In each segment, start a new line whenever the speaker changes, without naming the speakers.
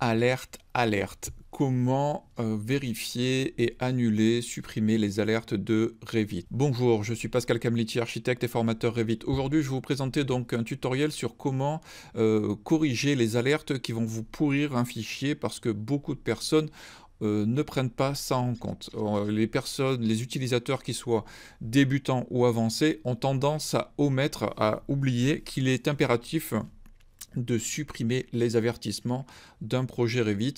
Alerte, alerte. Comment vérifier et annuler, supprimer les alertes de Revit? Bonjour, je suis Pascal Camliti, architecte et formateur Revit. Aujourd'hui, je vais vous présenter donc un tutoriel sur comment corriger les alertes qui vont vous pourrir un fichier parce que beaucoup de personnes ne prennent pas ça en compte. Les personnes, les utilisateurs qui soient débutants ou avancés ont tendance à omettre, à oublier qu'il est impératif de supprimer les avertissements d'un projet Revit.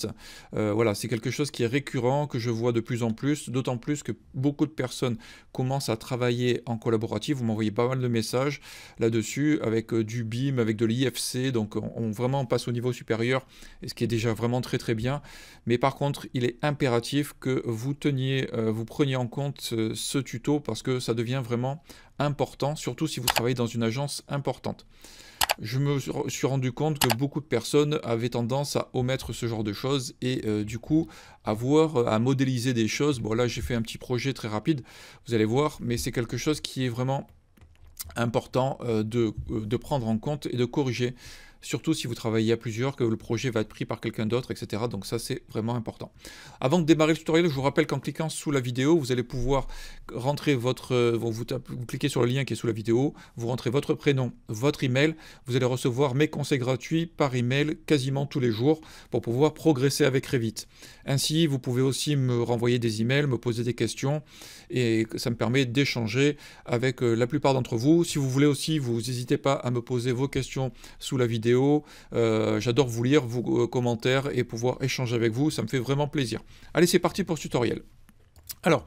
Voilà, c'est quelque chose qui est récurrent, que je vois de plus en plus, d'autant plus que beaucoup de personnes commencent à travailler en collaboratif. Vous m'envoyez pas mal de messages là-dessus, avec du BIM, avec de l'IFC, donc vraiment passe au niveau supérieur, et ce qui est déjà vraiment très très bien. Mais par contre, il est impératif que vous vous preniez en compte ce tuto, parce que ça devient vraiment important, surtout si vous travaillez dans une agence importante. Je me suis rendu compte que beaucoup de personnes avaient tendance à omettre ce genre de choses et du coup à modéliser des choses. Bon là j'ai fait un petit projet très rapide, vous allez voir, mais c'est quelque chose qui est vraiment important de prendre en compte et de corriger. Surtout si vous travaillez à plusieurs, que le projet va être pris par quelqu'un d'autre, etc. Donc ça, c'est vraiment important. Avant de démarrer le tutoriel, je vous rappelle qu'en cliquant sous la vidéo, vous allez pouvoir rentrer vous cliquez sur le lien qui est sous la vidéo, vous rentrez votre prénom, votre email, vous allez recevoir mes conseils gratuits par email quasiment tous les jours pour pouvoir progresser avec Revit. Ainsi, vous pouvez aussi me renvoyer des emails, me poser des questions et ça me permet d'échanger avec la plupart d'entre vous. Si vous voulez aussi, vous n'hésitez pas à me poser vos questions sous la vidéo. J'adore vous lire vos commentaires et pouvoir échanger avec vous, ça me fait vraiment plaisir. Allez, c'est parti pour ce tutoriel. Alors,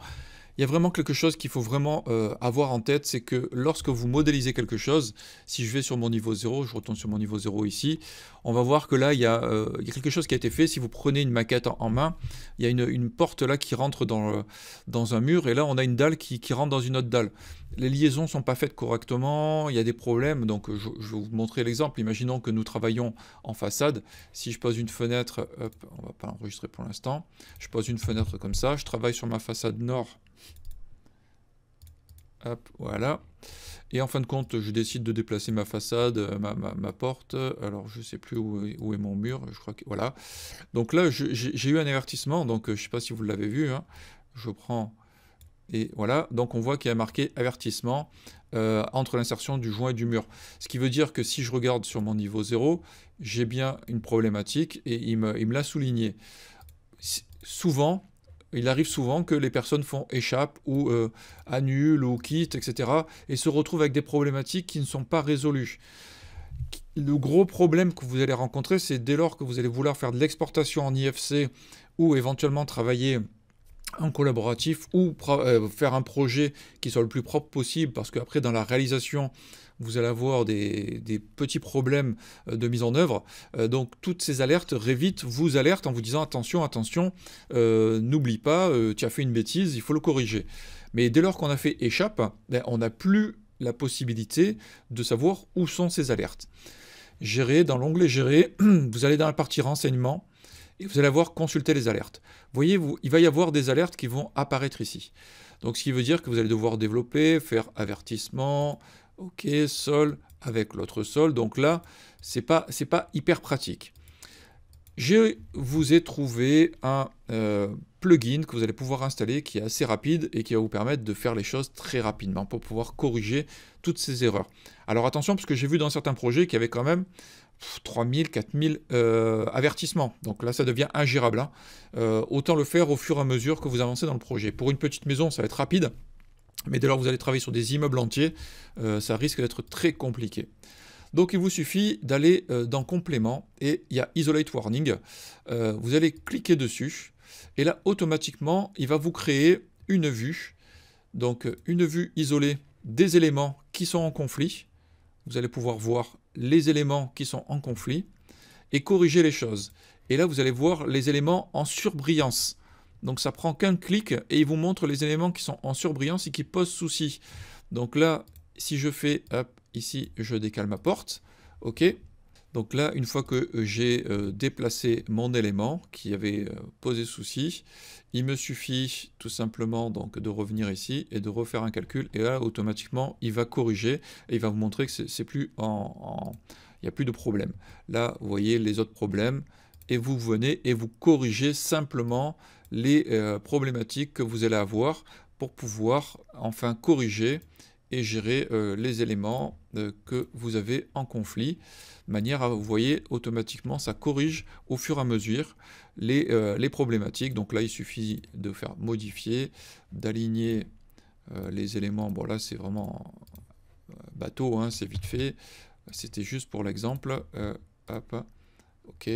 il y a vraiment quelque chose qu'il faut vraiment avoir en tête, c'est que lorsque vous modélisez quelque chose, si je vais sur mon niveau 0, je retourne sur mon niveau 0 ici, on va voir que là, il y a quelque chose qui a été fait. Si vous prenez une maquette en main, il y a une porte là qui rentre dans un mur, et là, on a une dalle qui rentre dans une autre dalle. Les liaisons ne sont pas faites correctement, il y a des problèmes, donc je vais vous montrer l'exemple. Imaginons que nous travaillons en façade. Si je pose une fenêtre, hop, on ne va pas l'enregistrer pour l'instant, je pose une fenêtre comme ça, je travaille sur ma façade nord. Hop, voilà. Et en fin de compte, je décide de déplacer ma façade, ma porte. Alors, je ne sais plus où est mon mur. Je crois que voilà. Donc là, j'ai eu un avertissement. Donc, je ne sais pas si vous l'avez vu. Hein. Je prends et voilà. Donc, on voit qu'il y a marqué avertissement entre l'insertion du joint et du mur. Ce qui veut dire que si je regarde sur mon niveau 0, j'ai bien une problématique et il me l'a souligné. Il arrive souvent que les personnes font échappe ou annulent ou quittent, etc. et se retrouvent avec des problématiques qui ne sont pas résolues. Le gros problème que vous allez rencontrer, c'est dès lors que vous allez vouloir faire de l'exportation en IFC ou éventuellement travailler en collaboratif ou faire un projet qui soit le plus propre possible, parce qu'après dans la réalisation vous allez avoir des petits problèmes de mise en œuvre. Donc toutes ces alertes, Revit vous alerte en vous disant attention, attention, n'oublie pas, tu as fait une bêtise, il faut le corriger. Mais dès lors qu'on a fait échappe, ben, on n'a plus la possibilité de savoir où sont ces alertes. Gérer, dans l'onglet gérer, vous allez dans la partie renseignements, et vous allez avoir consulter les alertes. Vous voyez, il va y avoir des alertes qui vont apparaître ici. Donc ce qui veut dire que vous allez devoir développer, faire avertissement, ok, sol avec l'autre sol. Donc là, c'est pas hyper pratique. Je vous ai trouvé un plugin que vous allez pouvoir installer qui est assez rapide et qui va vous permettre de faire les choses très rapidement pour pouvoir corriger toutes ces erreurs. Alors attention, parce que j'ai vu dans certains projets qu'il y avait quand même 3000, 4000 avertissements. Donc là, ça devient ingérable. Hein. Autant le faire au fur et à mesure que vous avancez dans le projet. Pour une petite maison, ça va être rapide. Mais dès lors que vous allez travailler sur des immeubles entiers, ça risque d'être très compliqué. Donc il vous suffit d'aller dans Complément et il y a Isolate Warning. Vous allez cliquer dessus et là, automatiquement, il va vous créer une vue. Donc une vue isolée des éléments qui sont en conflit. Vous allez pouvoir voir les éléments qui sont en conflit et corriger les choses. Et là, vous allez voir les éléments en surbrillance. Donc ça prend qu'un clic et il vous montre les éléments qui sont en surbrillance et qui posent souci. Donc là, si je fais, hop, ici, je décale ma porte, ok. Donc là, une fois que j'ai déplacé mon élément qui avait posé souci, il me suffit tout simplement donc de revenir ici et de refaire un calcul. Et là, automatiquement, il va corriger et il va vous montrer que c'est plus il n'y a plus de problème. Là, vous voyez les autres problèmes. et vous venez et vous corrigez simplement les problématiques que vous allez avoir pour pouvoir enfin corriger et gérer les éléments que vous avez en conflit, de manière à, vous voyez, automatiquement ça corrige au fur et à mesure les problématiques. Donc là il suffit de faire modifier, d'aligner les éléments. Bon là c'est vraiment bateau, hein, c'est vite fait, c'était juste pour l'exemple. Hop, ok.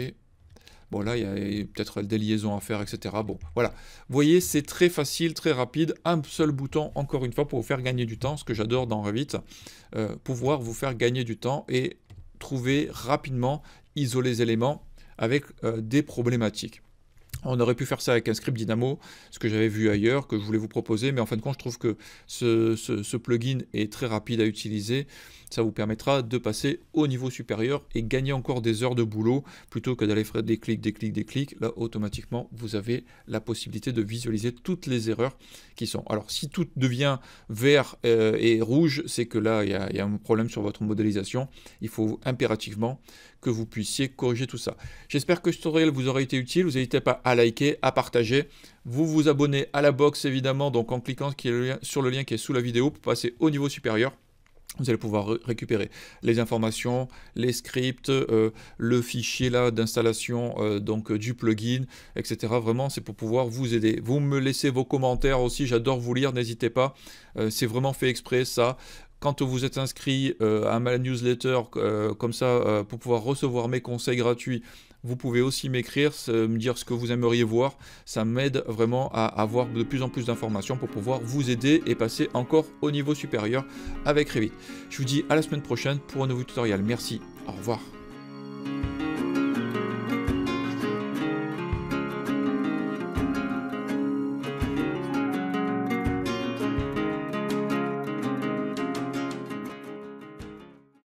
Bon là, il y a peut-être des liaisons à faire, etc. Bon, voilà. Vous voyez, c'est très facile, très rapide. Un seul bouton, encore une fois, pour vous faire gagner du temps. Ce que j'adore dans Revit, pouvoir vous faire gagner du temps et trouver rapidement, isoler les éléments avec des problématiques. On aurait pu faire ça avec un script Dynamo, ce que j'avais vu ailleurs, que je voulais vous proposer, mais en fin de compte, je trouve que ce plugin est très rapide à utiliser. Ça vous permettra de passer au niveau supérieur et gagner encore des heures de boulot, plutôt que d'aller faire des clics, des clics, des clics. Là, automatiquement, vous avez la possibilité de visualiser toutes les erreurs qui sont. Alors, si tout devient vert et rouge, c'est que là, il y a un problème sur votre modélisation. Il faut impérativement que vous puissiez corriger tout ça. J'espère que ce tutoriel vous aura été utile. Vous n'hésitez pas à liker, à partager. Vous vous abonnez à la box, évidemment, donc en cliquant sur le lien qui est sous la vidéo pour passer au niveau supérieur. Vous allez pouvoir récupérer les informations, les scripts, le fichier là d'installation donc du plugin, etc. Vraiment, c'est pour pouvoir vous aider. Vous me laissez vos commentaires aussi, j'adore vous lire, n'hésitez pas. C'est vraiment fait exprès ça. Quand vous êtes inscrit à ma newsletter comme ça pour pouvoir recevoir mes conseils gratuits, vous pouvez aussi m'écrire, me dire ce que vous aimeriez voir. Ça m'aide vraiment à avoir de plus en plus d'informations pour pouvoir vous aider et passer encore au niveau supérieur avec Revit. Je vous dis à la semaine prochaine pour un nouveau tutoriel. Merci, au revoir.